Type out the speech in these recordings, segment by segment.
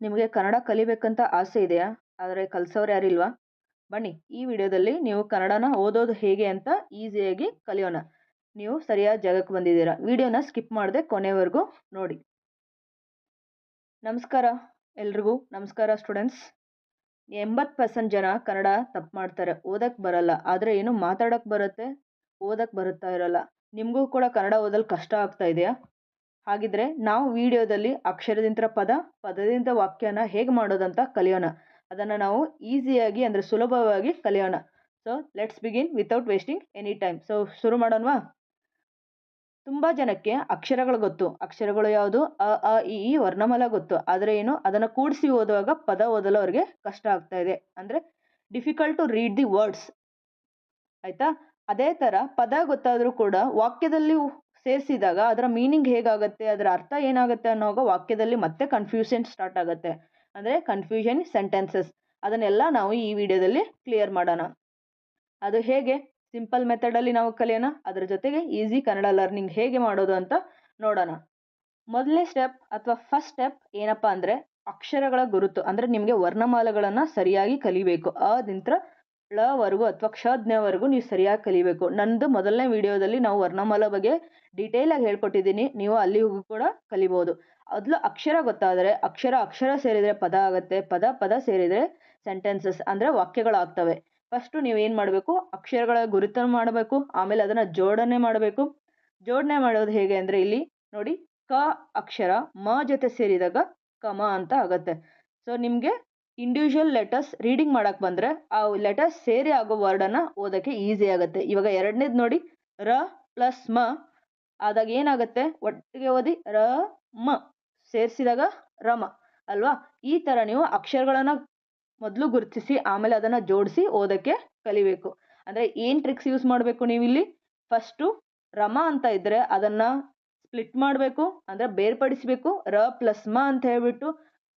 ನಿಮಗೆ ಕನ್ನಡ ಕಲಿಬೇಕಂತ ಆಸೆ ಇದೆಯಾ? ಆದರೆ ಕಲಿಸೋರು ಯಾರಿಲ್ವಾ? ಬನ್ನಿ ಈ ವಿಡಿಯೋದಲ್ಲಿ ನೀವು ಕನ್ನಡನ ಓದೋದು ಹೇಗೆ ಅಂತ ಈಸಿಯಾಗಿ ಕಲಿಯೋಣ. ನೀವು ಸರಿಯಾದ ಜಾಗಕ್ಕೆ ಬಂದಿದ್ದೀರಾ. ವಿಡಿಯೋನ ಸ್ಕಿಪ್ ಮಾಡದೆ ಕೊನೆವರೆಗೂ ನೋಡಿ. ನಮಸ್ಕಾರ ಎಲ್ರಿಗೂ. ನಮಸ್ಕಾರ ಸ್ಟೂಡೆಂಟ್ಸ್. 80% ಜನ ಕನ್ನಡ ತಪ್ಪು ಮಾಡ್ತಾರೆ. ಓದಕ್ಕೆ ಬರಲ್ಲ. ಆದರೆ ಏನು ಮಾತಾಡಕ್ಕೆ ಬರುತ್ತೆ, ಓದಕ್ಕೆ ಬರುತ್ತಾ ಇರಲ್ಲ. ನಿಮಗೂ ಕೂಡ ಕನ್ನಡ ಓದಲು ಕಷ್ಟ ಆಗ್ತಾ ಇದೆಯಾ? ಹಾಗಿದ್ರೆ ನಾವು ವಿಡಿಯೋದಲ್ಲಿ ಅಕ್ಷರದಿಂದ ಪದ, ಪದದಿಂದ ವಾಕ್ಯನ ಹೇಗೆ ಮಾಡೋದಂತ ಕಲಿಯೋಣ. ಅದನ್ನು ನಾವು ಈಸಿಯಾಗಿ ಅಂದರೆ ಸುಲಭವಾಗಿ ಕಲಿಯೋಣ. So let's begin without wasting any time. So ಶುರು ಮಾಡೋಣವಾ? ತುಂಬ ಜನಕ್ಕೆ ಅಕ್ಷರಗಳು ಗೊತ್ತು. ಅಕ್ಷರಗಳು ಯಾವುದು? ಅ ಆ ಇ ಈ ವರ್ಣಮಾಲ ಗೊತ್ತು. ಆದರೆ ಏನು ಅದನ್ನು ಕೂಡಿಸಿ ಓದುವಾಗ ಪದ ಓದಲು ಅವರಿಗೆ ಕಷ್ಟ ಆಗ್ತಾ ಇದೆ. ಅಂದರೆ difficult to read the words. ಆಯ್ತಾ? ಅದೇ ಥರ ಪದ ಗೊತ್ತಾದರೂ ಕೂಡ ವಾಕ್ಯದಲ್ಲಿ ಸೇರಿಸಿದಾಗ ಅದರ ಮೀನಿಂಗ್ ಹೇಗಾಗುತ್ತೆ, ಅದರ ಅರ್ಥ ಏನಾಗುತ್ತೆ ಅನ್ನೋವಾಗ ವಾಕ್ಯದಲ್ಲಿ ಮತ್ತೆ ಕನ್ಫ್ಯೂಷನ್ ಸ್ಟಾರ್ಟ್ ಆಗುತ್ತೆ. ಅಂದರೆ ಕನ್ಫ್ಯೂಷನ್ ಸೆಂಟೆನ್ಸಸ್. ಅದನ್ನೆಲ್ಲ ನಾವು ಈ ವಿಡಿಯೋದಲ್ಲಿ ಕ್ಲಿಯರ್ ಮಾಡೋಣ. ಅದು ಹೇಗೆ? ಸಿಂಪಲ್ ಮೆಥಡಲ್ಲಿ ನಾವು ಕಲಿಯೋಣ. ಅದರ ಜೊತೆಗೆ ಈಸಿ ಕನ್ನಡ ಲರ್ನಿಂಗ್ ಹೇಗೆ ಮಾಡೋದು ಅಂತ ನೋಡೋಣ. ಮೊದಲನೇ ಸ್ಟೆಪ್ ಅಥವಾ ಫಸ್ಟ್ ಸ್ಟೆಪ್ ಏನಪ್ಪ ಅಂದರೆ ಅಕ್ಷರಗಳ ಗುರುತು. ಅಂದರೆ ನಿಮಗೆ ವರ್ಣಮಾಲೆಗಳನ್ನು ಸರಿಯಾಗಿ ಕಲಿಬೇಕು. ಅದಿಂದ ಳವರೆಗೂ ಅಥವಾ ಕ್ಷಜ್ಞವರೆಗೂ ನೀವು ಸರಿಯಾಗಿ ಕಲಿಬೇಕು. ನಂದು ಮೊದಲನೇ ವಿಡಿಯೋದಲ್ಲಿ ನಾವು ವರ್ಣಮಾಲ ಬಗ್ಗೆ ಡೀಟೇಲಾಗಿ ಹೇಳ್ಕೊಟ್ಟಿದ್ದೀನಿ. ನೀವು ಅಲ್ಲಿ ಹೋಗಿ ಕೂಡ ಕಲಿಬೋದು. ಅದಲು ಅಕ್ಷರ ಗೊತ್ತಾದರೆ ಅಕ್ಷರ ಸೇರಿದರೆ ಪದ ಆಗುತ್ತೆ. ಪದ ಸೇರಿದರೆ ಸೆಂಟೆನ್ಸಸ್ ಅಂದರೆ ವಾಕ್ಯಗಳಾಗ್ತವೆ. ಫಸ್ಟು ನೀವು ಏನು ಮಾಡಬೇಕು? ಅಕ್ಷರಗಳ ಗುರುತನ್ನು ಮಾಡಬೇಕು. ಆಮೇಲೆ ಅದನ್ನು ಜೋಡಣೆ ಮಾಡಬೇಕು. ಜೋಡಣೆ ಮಾಡೋದು ಹೇಗೆ ಅಂದರೆ ಇಲ್ಲಿ ನೋಡಿ, ಕ ಅಕ್ಷರ ಮ ಜೊತೆ ಸೇರಿದಾಗ ಕಮ ಅಂತ ಆಗುತ್ತೆ. ಸೊ ನಿಮಗೆ ಇಂಡಿವಿಜುವಲ್ ಲೆಟರ್ಸ್ ರೀಡಿಂಗ್ ಮಾಡಕ್ಕೆ ಬಂದರೆ ಆ ಲೆಟರ್ಸ್ ಸೇರಿ ಆಗೋ ವರ್ಡನ್ನು ಓದೋಕ್ಕೆ ಈಸಿ ಆಗುತ್ತೆ. ಇವಾಗ ಎರಡನೇದು ನೋಡಿ, ರ ಪ್ಲಸ್ ಮ ಆದಾಗ ಏನಾಗುತ್ತೆ? ಒಟ್ಟಿಗೆ ಓದಿ ರ ಮ ಸೇರಿಸಿದಾಗ ರಮ ಅಲ್ವಾ? ಈ ಥರ ನೀವು ಅಕ್ಷರಗಳನ್ನು ಮೊದಲು ಗುರುತಿಸಿ ಆಮೇಲೆ ಅದನ್ನು ಜೋಡಿಸಿ ಓದೋಕ್ಕೆ ಕಲಿಬೇಕು. ಅಂದರೆ ಏನು ಟ್ರಿಕ್ಸ್ ಯೂಸ್ ಮಾಡಬೇಕು ನೀವಿಲ್ಲಿ? ಫಸ್ಟು ರಮ ಅಂತ ಇದ್ದರೆ ಅದನ್ನು ಸ್ಪ್ಲಿಟ್ ಮಾಡಬೇಕು, ಅಂದರೆ ಬೇರ್ಪಡಿಸಬೇಕು. ರ ಪ್ಲಸ್ ಮ ಅಂತ ಹೇಳ್ಬಿಟ್ಟು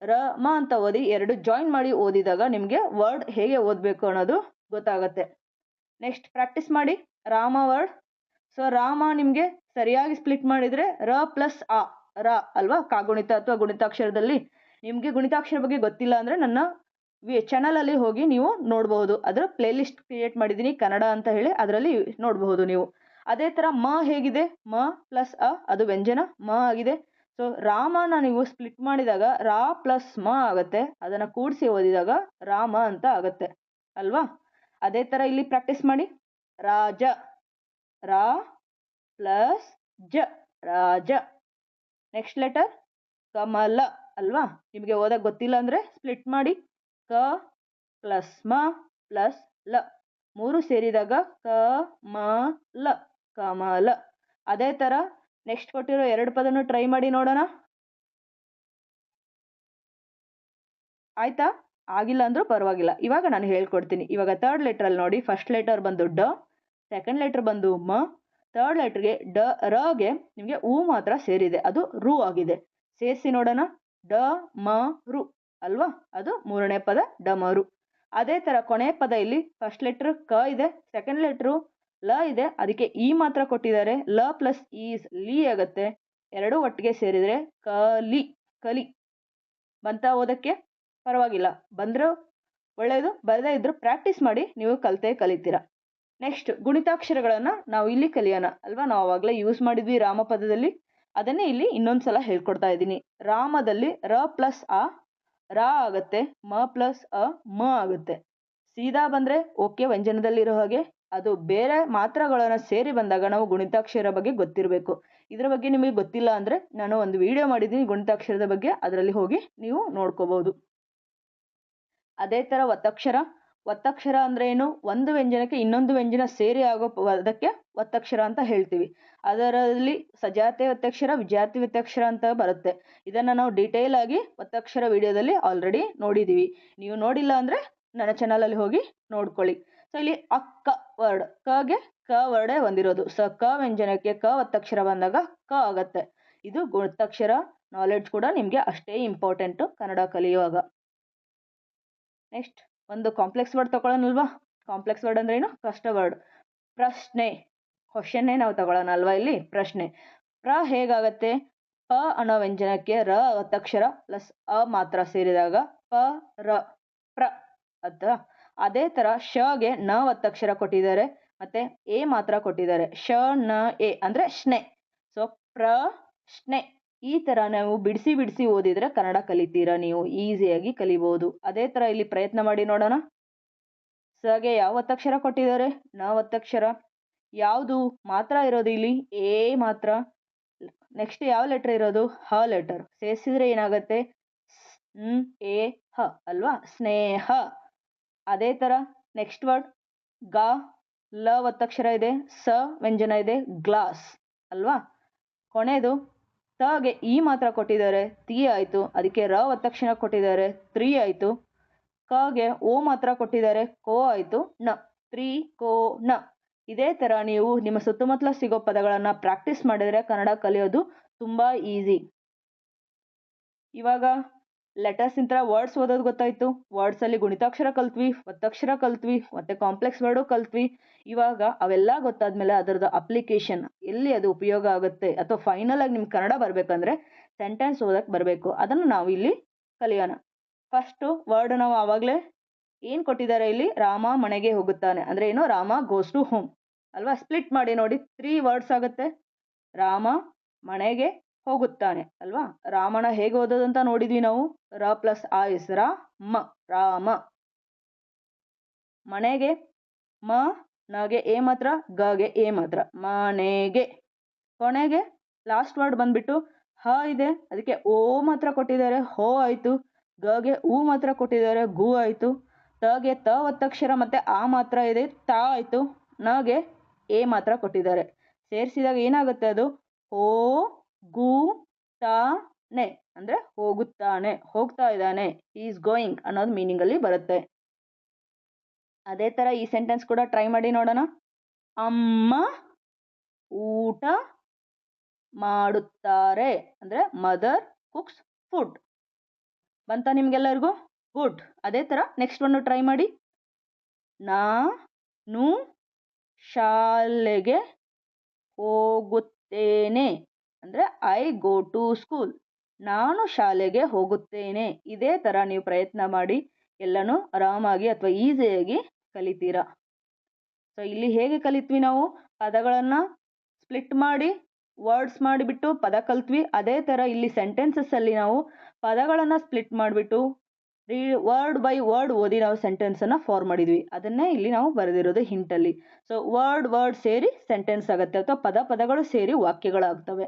ರ ಮ ಅಂತ ಓದಿ ಎರಡು ಜಾಯಿನ್ ಮಾಡಿ ಓದಿದಾಗ ನಿಮಗೆ ವರ್ಡ್ ಹೇಗೆ ಓದಬೇಕು ಅನ್ನೋದು ಗೊತ್ತಾಗುತ್ತೆ. ನೆಕ್ಸ್ಟ್ ಪ್ರಾಕ್ಟೀಸ್ ಮಾಡಿ ರಾಮ ವರ್ಡ್. ಸೊ ರಾಮ ನಿಮಗೆ ಸರಿಯಾಗಿ ಸ್ಪ್ಲಿಟ್ ಮಾಡಿದರೆ ರ ಪ್ಲಸ್ ಆ ರ ಅಲ್ವಾ? ಕಾಗುಣಿತ ಅಥವಾ ಗುಣಿತಾಕ್ಷರದಲ್ಲಿ. ನಿಮಗೆ ಗುಣಿತಾಕ್ಷರ ಬಗ್ಗೆ ಗೊತ್ತಿಲ್ಲ ಅಂದರೆ ನನ್ನ ಚಾನಲಲ್ಲಿ ಹೋಗಿ ನೀವು ನೋಡಬಹುದು. ಅದರ ಪ್ಲೇಲಿಸ್ಟ್ ಕ್ರಿಯೇಟ್ ಮಾಡಿದ್ದೀನಿ ಕನ್ನಡ ಅಂತ ಹೇಳಿ, ಅದರಲ್ಲಿ ನೋಡಬಹುದು ನೀವು. ಅದೇ ಥರ ಮ ಹೇಗಿದೆ? ಮ ಪ್ಲಸ್ ಅ ಅದು ವ್ಯಂಜನ ಮ ಆಗಿದೆ. ಸೊ ರಾಮನ ನೀವು ಸ್ಪ್ಲಿಟ್ ಮಾಡಿದಾಗ ರಾ ಪ್ಲಸ್ ಮ ಆಗುತ್ತೆ. ಅದನ್ನು ಕೂಡಿಸಿ ಓದಿದಾಗ ರಾಮ ಅಂತ ಆಗುತ್ತೆ ಅಲ್ವಾ? ಅದೇ ಥರ ಇಲ್ಲಿ ಪ್ರಾಕ್ಟೀಸ್ ಮಾಡಿ. ರಾಜ ರಾ ಪ್ಲಸ್ ಜ ರಾಜ. ನೆಕ್ಸ್ಟ್ ಲೆಟರ್ ಕಮಲ ಅಲ್ವಾ? ನಿಮಗೆ ಓದಕ್ಕೆ ಗೊತ್ತಿಲ್ಲ ಅಂದರೆ ಸ್ಪ್ಲಿಟ್ ಮಾಡಿ ಕ ಪ್ಲಸ್ ಮ ಪ್ಲಸ್ ಲ ಮೂರು ಸೇರಿದಾಗ ಕ ಮ ಲ ಕಮಲ. ಅದೇ ಥರ ನೆಕ್ಸ್ಟ್ ಕೊಟ್ಟಿರೋ ಎರಡು ಪದನು ಟ್ರೈ ಮಾಡಿ ನೋಡೋಣ. ಆಯ್ತಾ? ಆಗಿಲ್ಲ ಅಂದರೂ ಪರವಾಗಿಲ್ಲ. ಇವಾಗ ನಾನು ಹೇಳ್ಕೊಡ್ತೀನಿ. ಇವಾಗ ಥರ್ಡ್ ಲೆಟ್ರಲ್ಲಿ ನೋಡಿ, ಫಸ್ಟ್ ಲೆಟರ್ ಬಂದು ಡ, ಸೆಕೆಂಡ್ ಲೆಟರ್ ಬಂದು ಮ, ಥರ್ಡ್ ಲೆಟರ್ಗೆ ಡ ರಗೆ ನಿಮಗೆ ಉ ಮಾತ್ರ ಸೇರಿದೆ, ಅದು ರು ಆಗಿದೆ. ಸೇರಿಸಿ ನೋಡೋಣ. ಡ ಮ ರು ಅಲ್ವಾ? ಅದು ಮೂರನೇ ಪದ ಡಮರು. ಅದೇ ಥರ ಕೊನೆಯ ಪದ ಇಲ್ಲಿ ಫಸ್ಟ್ ಲೆಟ್ರ್ ಕ ಇದೆ, ಸೆಕೆಂಡ್ ಲೆಟ್ರು ಲ ಇದೆ, ಅದಕ್ಕೆ ಇ ಮಾತ್ರ ಕೊಟ್ಟಿದ್ದಾರೆ. ಲ ಪ್ಲಸ್ ಈ ಲಿ ಆಗುತ್ತೆ. ಎರಡು ಒಟ್ಟಿಗೆ ಸೇರಿದರೆ ಕಲಿ ಕಲಿ. ಬಂತ ಓದಕ್ಕೆ? ಪರವಾಗಿಲ್ಲ. ಬಂದರೂ ಒಳ್ಳೆಯದು, ಬರದೇ ಇದ್ದರೂ ಪ್ರಾಕ್ಟೀಸ್ ಮಾಡಿ, ನೀವು ಕಲಿತೀರಾ. ನೆಕ್ಸ್ಟ್ ಗುಣಿತಾಕ್ಷರಗಳನ್ನು ನಾವು ಇಲ್ಲಿ ಕಲಿಯೋಣ ಅಲ್ವಾ? ನಾವು ಆವಾಗಲೇ ಯೂಸ್ ಮಾಡಿದ್ವಿ ರಾಮಪದದಲ್ಲಿ. ಅದನ್ನೇ ಇಲ್ಲಿ ಇನ್ನೊಂದು ಸಲ ಹೇಳ್ಕೊಡ್ತಾ ಇದ್ದೀನಿ. ರಾಮದಲ್ಲಿ ರ ಪ್ಲಸ್ ಆ ರಾ ಆಗುತ್ತೆ, ಮ ಪ್ಲಸ್ ಅ ಮ ಆಗುತ್ತೆ. ಸೀದಾ ಬಂದರೆ ಓಕೆ ವ್ಯಂಜನದಲ್ಲಿರೋ ಹಾಗೆ. ಅದು ಬೇರೆ ಮಾತ್ರಗಳನ್ನು ಸೇರಿ ಬಂದಾಗ ನಾವು ಗುಣಿತಾಕ್ಷರ ಬಗ್ಗೆ ಗೊತ್ತಿರಬೇಕು. ಇದರ ಬಗ್ಗೆ ನಿಮಗೆ ಗೊತ್ತಿಲ್ಲ ಅಂದರೆ ನಾನು ಒಂದು ವಿಡಿಯೋ ಮಾಡಿದ್ದೀನಿ ಗುಣಿತಾಕ್ಷರದ ಬಗ್ಗೆ, ಅದರಲ್ಲಿ ಹೋಗಿ ನೀವು ನೋಡ್ಕೋಬಹುದು. ಅದೇ ಥರ ಒತ್ತಕ್ಷರ ಅಂದರೆ ಏನು? ಒಂದು ವ್ಯಂಜನಕ್ಕೆ ಇನ್ನೊಂದು ವ್ಯಂಜನ ಸೇರಿ ಆಗೋ ಅದಕ್ಕೆ ಒತ್ತಕ್ಷರ ಅಂತ ಹೇಳ್ತೀವಿ. ಅದರಲ್ಲಿ ಸಜಾತಿ ಒತ್ತಕ್ಷರ, ವಿಜಾತಿ ಒತ್ತಕ್ಷರ ಅಂತ ಬರುತ್ತೆ. ಇದನ್ನು ನಾವು ಡೀಟೇಲ್ ಆಗಿ ಒತ್ತಕ್ಷರ ವಿಡಿಯೋದಲ್ಲಿ ಆಲ್ರೆಡಿ ನೋಡಿದ್ದೀವಿ. ನೀವು ನೋಡಿಲ್ಲ ಅಂದರೆ ನನ್ನ ಚಾನಲಲ್ಲಿ ಹೋಗಿ ನೋಡ್ಕೊಳ್ಳಿ. ಸೊ ಇಲ್ಲಿ ಅಕ್ಕ ವರ್ಡ್, ಕಗೆ ಕ ವರ್ಡೇ ಬಂದಿರೋದು. ಸೊ ಕ ವ್ಯಂಜನಕ್ಕೆ ಕ ಒತ್ತಕ್ಷರ ಬಂದಾಗ ಕ ಆಗತ್ತೆ. ಇದು ಒತ್ತಕ್ಷರ ನಾಲೆಡ್ಜ್ ಕೂಡ ನಿಮಗೆ ಅಷ್ಟೇ ಇಂಪಾರ್ಟೆಂಟು ಕನ್ನಡ ಕಲಿಯುವಾಗ. ನೆಕ್ಸ್ಟ್ ಒಂದು ಕಾಂಪ್ಲೆಕ್ಸ್ ವರ್ಡ್ ತಗೊಳ್ಳೋಣಲ್ವಾ? ಕಾಂಪ್ಲೆಕ್ಸ್ ವರ್ಡ್ ಅಂದ್ರೆ ಏನು? ಕಷ್ಟ ವರ್ಡ್. ಪ್ರಶ್ನೆ, ಕ್ವಶನ್ನೇ ನಾವು ತಗೊಳ್ಳೋಣ ಅಲ್ವಾ? ಇಲ್ಲಿ ಪ್ರಶ್ನೆ ಪ್ರ ಹೇಗಾಗತ್ತೆ? ಪ ಅನ್ನೋ ವ್ಯಂಜನಕ್ಕೆ ರ ಒತ್ತಕ್ಷರ ಪ್ಲಸ್ ಅ ಮಾತ್ರ ಸೇರಿದಾಗ ಪ ರ ಪ್ರ ಅಂತ. ಅದೇ ತರ ಶಗೆ ನ ಒತ್ತಕ್ಷರ ಕೊಟ್ಟಿದ್ದಾರೆ ಮತ್ತೆ ಎ ಮಾತ್ರ ಕೊಟ್ಟಿದ್ದಾರೆ. ಶ ನ ಎ ಅಂದ್ರೆ ಶ್ನೆ. ಸೊ ಪ್ರ ಶ್ನೆ. ಈ ತರ ನಾವು ಬಿಡಿಸಿ ಬಿಡಿಸಿ ಓದಿದ್ರೆ ಕನ್ನಡ ಕಲಿತೀರಾ, ನೀವು ಈಸಿಯಾಗಿ ಕಲಿಬಹುದು. ಅದೇ ತರ ಇಲ್ಲಿ ಪ್ರಯತ್ನ ಮಾಡಿ ನೋಡೋಣ. ಸಗೆ ಯಾವ ಒತ್ತಕ್ಷರ ಕೊಟ್ಟಿದ್ದಾರೆ? ನ ಒತ್ತಕ್ಷರ. ಯಾವುದು ಮಾತ್ರ ಇರೋದು ಇಲ್ಲಿ? ಎ ಮಾತ್ರ. ನೆಕ್ಸ್ಟ್ ಯಾವ ಲೆಟರ್ ಇರೋದು? ಹ ಲೆಟರ್. ಸೇರಿಸಿದ್ರೆ ಏನಾಗುತ್ತೆ? ಎ ಹ ಅಲ್ವಾ? ಸ್ನೇಹ. ಅದೇ ತರ ನೆಕ್ಸ್ಟ್ ವರ್ಡ್ ಗ ಲ ಒತ್ತಕ್ಷರ ಇದೆ, ಸ ವ್ಯಂಜನ ಇದೆ, ಗ್ಲಾಸ್ ಅಲ್ವಾ? ಕೊನೆಯದು ತಗೆ ಈ ಮಾತ್ರ ಕೊಟ್ಟಿದ್ದಾರೆ, ತಿ ಆಯ್ತು. ಅದಕ್ಕೆ ರ ಒತ್ತಕ್ಷರ ಕೊಟ್ಟಿದ್ದಾರೆ, ತ್ರೀ ಆಯ್ತು. ಕಗೆ ಓ ಮಾತ್ರ ಕೊಟ್ಟಿದ್ದಾರೆ, ಕೋ ಆಯ್ತು. ನ ತ್ರಿಕೋನ. ಇದೇ ತರ ನೀವು ನಿಮ್ಮ ಸುತ್ತಮುತ್ತಲ ಸಿಗೋ ಪದಗಳನ್ನ ಪ್ರಾಕ್ಟೀಸ್ ಮಾಡಿದ್ರೆ ಕನ್ನಡ ಕಲಿಯೋದು ತುಂಬಾ ಈಸಿ. ಇವಾಗ ಲೆಟರ್ಸ್ ಇಂದ ವರ್ಡ್ಸ್ ಓದೋದು ಗೊತ್ತಾಯ್ತು. ವರ್ಡ್ಸ್ ಅಲ್ಲಿ ಗುಣಿತಾಕ್ಷರ ಕಲ್ತ್ವಿ, ಒತ್ತಕ್ಷರ ಕಲ್ತ್ವಿ, ಮತ್ತೆ ಕಾಂಪ್ಲೆಕ್ಸ್ ವರ್ಡು ಕಲ್ತ್ವಿ. ಇವಾಗ ಅವೆಲ್ಲ ಗೊತ್ತಾದ್ಮೇಲೆ ಅದರದ ಅಪ್ಲಿಕೇಶನ್ ಎಲ್ಲಿ ಅದು ಉಪಯೋಗ ಆಗುತ್ತೆ ಅಥವಾ ಫೈನಲ್ ಆಗಿ ನಿಮ್ಗೆ ಕನ್ನಡ ಬರ್ಬೇಕಂದ್ರೆ ಸೆಂಟೆನ್ಸ್ ಓದಕ್ ಬರಬೇಕು. ಅದನ್ನು ನಾವು ಇಲ್ಲಿ ಕಲಿಯೋಣ. ಫಸ್ಟ್ ವರ್ಡ್ ನಾವು ಆವಾಗಲೇ ಏನ್ ಕೊಟ್ಟಿದ್ದಾರೆ ಇಲ್ಲಿ? ರಾಮ ಮನೆಗೆ ಹೋಗುತ್ತಾನೆ ಅಂದ್ರೆ ಏನು? ರಾಮ ಗೋಸ್ ಟು ಹೋಮ್ ಅಲ್ವಾ? ಸ್ಪ್ಲಿಟ್ ಮಾಡಿ ನೋಡಿ, 3 ವರ್ಡ್ಸ್ ಆಗುತ್ತೆ. ರಾಮ ಮನೆಗೆ ಹೋಗುತ್ತಾನೆ ಅಲ್ವಾ? ರಾಮನ ಹೇಗೆ ಓದೋದು ಅಂತ ನೋಡಿದ್ವಿ ನಾವು. ರ ಪ್ಲಸ್ ಆ ಇಸ್ ರ ಮ, ರಾಮ. ಮನೆಗೆ ಮ, ನಗೆ ಎ ಮಾತ್ರ, ಗೆ ಎ ಮಾತ್ರ, ಮನೆಗೆ. ಕೊನೆಗೆ ಲಾಸ್ಟ್ ವರ್ಡ್ ಬಂದ್ಬಿಟ್ಟು ಹ ಇದೆ, ಅದಕ್ಕೆ ಓ ಮಾತ್ರ ಕೊಟ್ಟಿದ್ದಾರೆ, ಹೋ ಆಯ್ತು. ಗೆ ಉ ಮಾತ್ರ ಕೊಟ್ಟಿದ್ದಾರೆ, ಗು ಆಯ್ತು. ತಗೆ ತ ಒತ್ತಕ್ಷರ ಮತ್ತೆ ಆ ಮಾತ್ರ ಇದೆ, ತಾ ಆಯ್ತು. ನಗೆ ಎ ಮಾತ್ರ ಕೊಟ್ಟಿದ್ದಾರೆ. ಸೇರಿಸಿದಾಗ ಏನಾಗುತ್ತೆ? ಅದು ಹೋ ಗು ತಾ ನೆ ಅಂದ್ರೆ ಹೋಗುತ್ತಾನೆ, ಹೋಗ್ತಾ ಇದ್ದಾನೆ, ಈಸ್ ಗೋಯಿಂಗ್ ಅನ್ನೋದು ಮೀನಿಂಗ್ ಅಲ್ಲಿ ಬರುತ್ತೆ. ಅದೇ ತರ ಈ ಸೆಂಟೆನ್ಸ್ ಕೂಡ ಟ್ರೈ ಮಾಡಿ ನೋಡೋಣ. ಅಮ್ಮ ಊಟ ಮಾಡುತ್ತಾರೆ ಅಂದ್ರೆ ಮದರ್ ಕುಕ್ಸ್ ಫುಡ್. ಬಂತ ನಿಮ್ಗೆಲ್ಲರಿಗೂ? ಗುಡ್. ಅದೇ ತರ ನೆಕ್ಸ್ಟ್ ಒಂದು ಟ್ರೈ ಮಾಡಿ. ನಾನು ಶಾಲೆಗೆ ಹೋಗುತ್ತೇನೆ ಅಂದ್ರೆ ಐ ಗೋ ಟು ಸ್ಕೂಲ್. ನಾನು ಶಾಲೆಗೆ ಹೋಗುತ್ತೇನೆ. ಇದೇ ತರ ನೀವು ಪ್ರಯತ್ನ ಮಾಡಿ ಎಲ್ಲನೂ ಆರಾಮಾಗಿ ಅಥವಾ ಈಸಿಯಾಗಿ ಕಲಿತೀರಾ. ಸೊ ಇಲ್ಲಿ ಹೇಗೆ ಕಲಿತ್ವಿ ನಾವು? ಪದಗಳನ್ನ ಸ್ಪ್ಲಿಟ್ ಮಾಡಿ ವರ್ಡ್ಸ್ ಮಾಡಿಬಿಟ್ಟು ಪದ ಕಲ್ತ್ವಿ. ಅದೇ ತರ ಇಲ್ಲಿ ಸೆಂಟೆನ್ಸಸ್ ಅಲ್ಲಿ ನಾವು ಪದಗಳನ್ನ ಸ್ಪ್ಲಿಟ್ ಮಾಡಿಬಿಟ್ಟು ವರ್ಡ್ ಬೈ ವರ್ಡ್ ಓದಿ ನಾವು ಸೆಂಟೆನ್ಸ್ ಅನ್ನ ಫಾರ್ಮ್ ಮಾಡಿದ್ವಿ. ಅದನ್ನೇ ಇಲ್ಲಿ ನಾವು ಬರೆದಿರೋದು ಹಿಂಟ್ ಅಲ್ಲಿ. ಸೊ ವರ್ಡ್ ಸೇರಿ ಸೆಂಟೆನ್ಸ್ ಆಗುತ್ತೆ ಅಥವಾ ಪದಗಳು ಸೇರಿ ವಾಕ್ಯಗಳಾಗ್ತವೆ.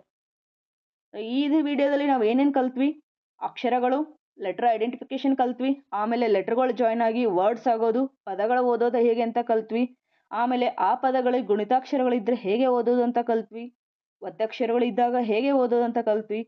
ಈ ವಿಡಿಯೋದಲ್ಲಿ ನಾವು ಏನೇನು ಕಲ್ತ್ವಿ? ಅಕ್ಷರಗಳು, ಲೆಟರ್ ಐಡೆಂಟಿಫಿಕೇಶನ್ ಕಲ್ತ್ವಿ. ಆಮೇಲೆ ಲೆಟರ್ಗಳು ಜಾಯ್ನ್ ಆಗಿ ವರ್ಡ್ಸ್ ಆಗೋದು, ಪದಗಳು ಓದೋದು ಹೇಗೆ ಅಂತ ಕಲ್ತ್ವಿ. ಆಮೇಲೆ ಆ ಪದಗಳಿಗೆ ಗುಣಿತಾಕ್ಷರಗಳಿದ್ರೆ ಹೇಗೆ ಓದೋದು ಅಂತ ಕಲ್ತ್ವಿ. ಒತ್ತಕ್ಷರಗಳು ಇದ್ದಾಗ ಹೇಗೆ ಓದೋದು ಅಂತ ಕಲ್ತ್ವಿ.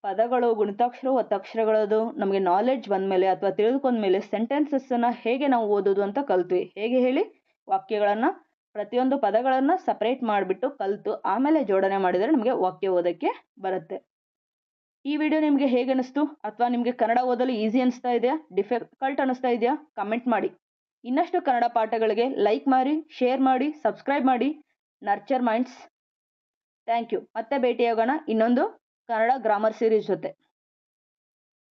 ಪದಗಳು, ಗುಣಿತಾಕ್ಷರ, ಒತ್ತಕ್ಷರಗಳದು ನಮಗೆ ನಾಲೆಡ್ಜ್ ಬಂದ್ಮೇಲೆ ಅಥವಾ ತಿಳಿದುಕೊಂಡ್ಮೇಲೆ ಸೆಂಟೆನ್ಸಸ್ ಅನ್ನ ಹೇಗೆ ನಾವು ಓದೋದು ಅಂತ ಕಲ್ತ್ವಿ. ಹೇಗೆ ಹೇಳಿ? ವಾಕ್ಯಗಳನ್ನ ಪ್ರತಿಯೊಂದು ಪದಗಳನ್ನ ಸಪರೇಟ್ ಮಾಡಿಬಿಟ್ಟು ಕಲ್ತು ಆಮೇಲೆ ಜೋಡಣೆ ಮಾಡಿದರೆ ನಮಗೆ ವಾಕ್ಯ ಓದಕ್ಕೆ ಬರುತ್ತೆ. ಈ ವಿಡಿಯೋ ನಿಮಗೆ ಹೇಗೆ ಅನಿಸ್ತು? ಅಥವಾ ನಿಮಗೆ ಕನ್ನಡ ಓದಲು ಈಸಿ ಅನಿಸ್ತಾ ಇದೆಯಾ, ಡಿಫಿಕಲ್ಟ್ ಅನಿಸ್ತಾ ಇದೆಯಾ? ಕಮೆಂಟ್ ಮಾಡಿ. ಇನ್ನಷ್ಟು ಕನ್ನಡ ಪಾಠಗಳಿಗೆ ಲೈಕ್ ಮಾಡಿ, ಶೇರ್ ಮಾಡಿ, ಸಬ್ಸ್ಕ್ರೈಬ್ ಮಾಡಿ. Nurture Minds. Thank you. ಮತ್ತೆ ಭೇಟಿಯಾಗೋಣ ಇನ್ನೊಂದು ಕನ್ನಡ ಗ್ರಾಮರ್ ಸೀರೀಸ್ ಜೊತೆ.